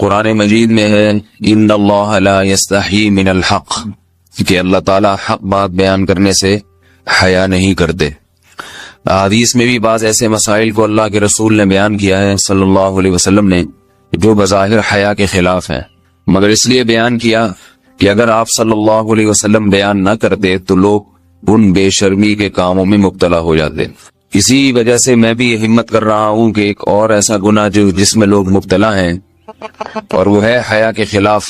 قرآن مجید میں ہے ان اللہ لا یستحی من الحق، کہ اللہ تعالیٰ حق بات بیان کرنے سے حیا نہیں کرتے۔ حدیث میں بھی بعض ایسے مسائل کو اللہ کے رسول نے بیان کیا ہے صلی اللہ علیہ وسلم نے جو بظاہر حیا کے خلاف ہیں، مگر اس لیے بیان کیا کہ اگر آپ صلی اللہ علیہ وسلم بیان نہ کرتے تو لوگ ان بے شرمی کے کاموں میں مبتلا ہو جاتے۔ اسی وجہ سے میں بھی یہ ہمت کر رہا ہوں کہ ایک اور ایسا گناہ جس میں لوگ مبتلا ہیں اور وہ ہے حیا کے خلاف،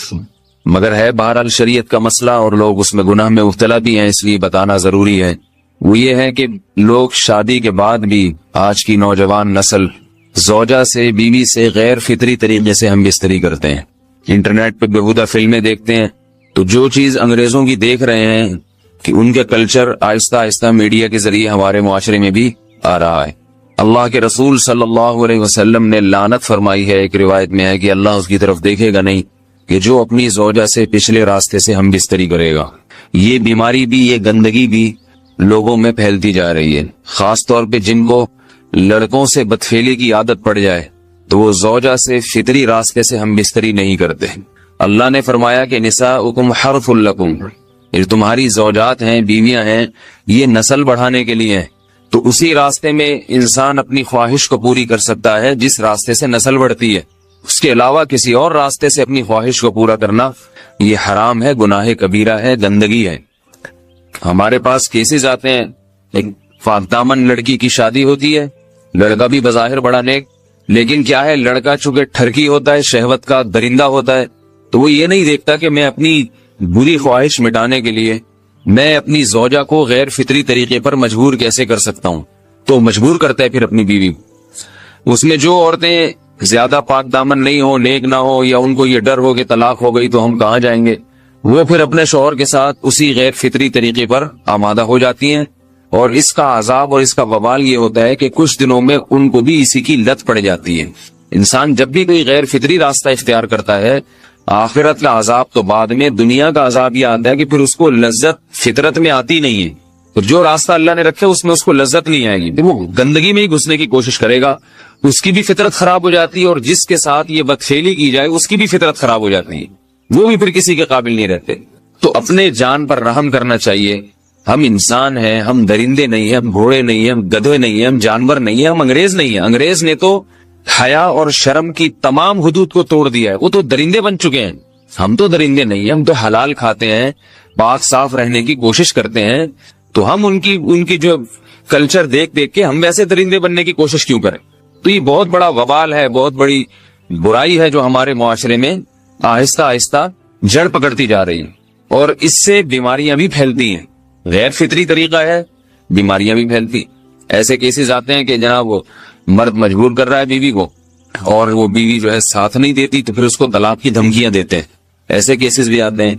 مگر ہے بہرحال شریعت کا مسئلہ اور لوگ اس میں گناہ میں مبتلا بھی ہیں، اس لیے بتانا ضروری ہے۔ وہ یہ ہے کہ لوگ شادی کے بعد بھی آج کی نوجوان نسل زوجہ سے، بیوی سے غیر فطری طریقے سے ہم بستری کرتے ہیں، انٹرنیٹ پہ بےہودہ فلمیں دیکھتے ہیں، تو جو چیز انگریزوں کی دیکھ رہے ہیں کہ ان کے کلچر آہستہ آہستہ میڈیا کے ذریعے ہمارے معاشرے میں بھی آ رہا ہے۔ اللہ کے رسول صلی اللہ علیہ وسلم نے لعنت فرمائی ہے، ایک روایت میں ہے کہ اللہ اس کی طرف دیکھے گا نہیں کہ جو اپنی زوجہ سے پچھلے راستے سے ہم بستری کرے گا۔ یہ بیماری بھی، یہ گندگی بھی لوگوں میں پھیلتی جا رہی ہے، خاص طور پہ جن کو لڑکوں سے بدفعلی کی عادت پڑ جائے تو وہ زوجہ سے فطری راستے سے ہم بستری نہیں کرتے۔ اللہ نے فرمایا کہ نساؤکم حرث لکم، یہ تمہاری زوجات ہیں، بیویاں ہیں، یہ نسل بڑھانے کے لیے ہیں، تو اسی راستے میں انسان اپنی خواہش کو پوری کر سکتا ہے جس راستے سے نسل بڑھتی ہے۔ اس کے علاوہ کسی اور راستے سے اپنی خواہش کو پورا کرنا یہ حرام ہے، گناہ کبیرہ ہے، گندگی ہے۔ ہمارے پاس کیسز آتے ہیں، ایک پاک دامن لڑکی کی شادی ہوتی ہے، لڑکا بھی بظاہر بڑا نیک، لیکن کیا ہے، لڑکا چونکہ ٹھرکی ہوتا ہے، شہوت کا درندہ ہوتا ہے، تو وہ یہ نہیں دیکھتا کہ میں اپنی بری خواہش مٹانے کے لیے میں اپنی زوجہ کو غیر فطری طریقے پر مجبور کیسے کر سکتا ہوں، تو مجبور کرتا ہے پھر اپنی بیوی کو۔ اس میں جو عورتیں زیادہ پاک دامن نہیں ہو، نیک نہ ہو، یا ان کو یہ ڈر ہو کہ طلاق ہو گئی تو ہم کہاں جائیں گے، وہ پھر اپنے شوہر کے ساتھ اسی غیر فطری طریقے پر آمادہ ہو جاتی ہیں، اور اس کا عذاب اور اس کا وبال یہ ہوتا ہے کہ کچھ دنوں میں ان کو بھی اسی کی لت پڑ جاتی ہے۔ انسان جب بھی کوئی غیر فطری راستہ اختیار کرتا ہے، آخرت کا عذاب تو بعد میں، دنیا کا عذاب یہ آتا ہے کہ پھر اس کو لذت فطرت میں آتی نہیں ہے، تو جو راستہ اللہ نے رکھے اس میں اس کو لذت نہیں آئے گی، وہ گندگی میں ہی گھسنے کی کوشش کرے گا، اس کی بھی فطرت خراب ہو جاتی ہے، اور جس کے ساتھ یہ بدفعلی کی جائے اس کی بھی فطرت خراب ہو جاتی ہے، وہ بھی پھر کسی کے قابل نہیں رہتے۔ تو اپنے جان پر رحم کرنا چاہیے۔ ہم انسان ہیں، ہم درندے نہیں ہیں، ہم گھوڑے نہیں ہیں، ہم گدھے نہیں ہیں، ہم جانور نہیں ہیں، ہم انگریز نہیں ہیں۔ انگریز نے تو حیا اور شرم کی تمام حدود کو توڑ دیا ہے، وہ تو درندے بن چکے ہیں۔ ہم تو درندے نہیں ہیں، ہم تو حلال کھاتے ہیں، پاک صاف رہنے کی کوشش کرتے ہیں، تو ہم ان کی جو کلچر دیکھ کے ہم ویسے درندے بننے کی کوشش کیوں کریں؟ تو یہ بہت بڑا وبال ہے، بہت بڑی برائی ہے جو ہمارے معاشرے میں آہستہ آہستہ جڑ پکڑتی جا رہی ہے، اور اس سے بیماریاں بھی پھیلتی ہیں۔ غیر فطری طریقہ ہے، بیماریاں بھی پھیلتی۔ ایسے کیسز آتے ہیں کہ جناب وہ مرد مجبور کر رہا ہے بیوی کو، اور وہ بیوی جو ہے ساتھ نہیں دیتی، تو پھر اس کو طلاق کی دھمکیاں دیتے ہیں۔ ایسے کیسز بھی آتے ہیں۔